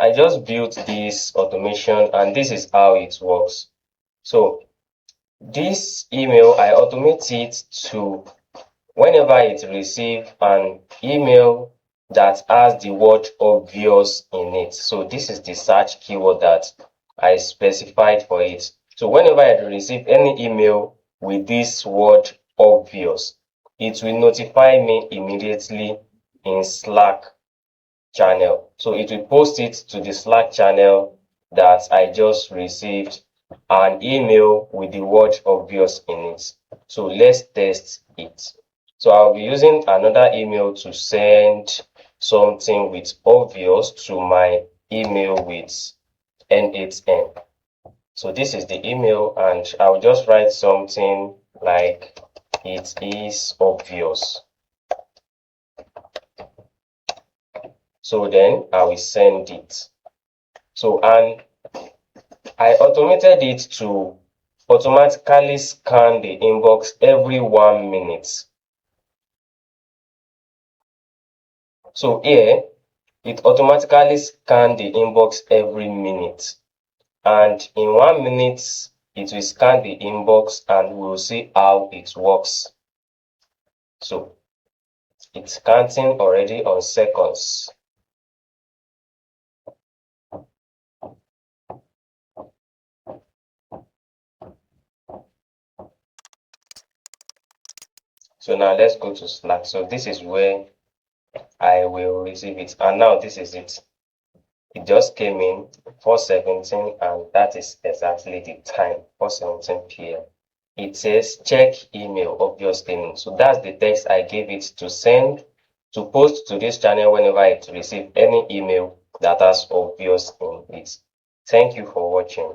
I just built this automation, and this is how it works. So this email, I automate it to whenever it receives an email that has the word obvious in it. So this is the search keyword that I specified for it. So whenever I receive any email with this word obvious, it will notify me immediately in Slack channel. So it will post it to the Slack channel that I just received an email with the word obvious in it. So let's test it. So I'll be using another email to send something with obvious to my email with n8n. So this is the email, and I'll just write something like it is obvious. So then I will send it. So, and I automated it to automatically scan the inbox every 1 minute. So here, it automatically scans the inbox every minute. And in 1 minute, it will scan the inbox and we'll see how it works. So it's counting already on seconds. So now let's go to Slack. So this is where I will receive it. And now this is it. It just came in 4:17, and that is exactly the time, 4:17 p.m. It says check email, obvious thing. So that's the text I gave it to send, to post to this channel whenever it receives any email that has obvious in it. Thank you for watching.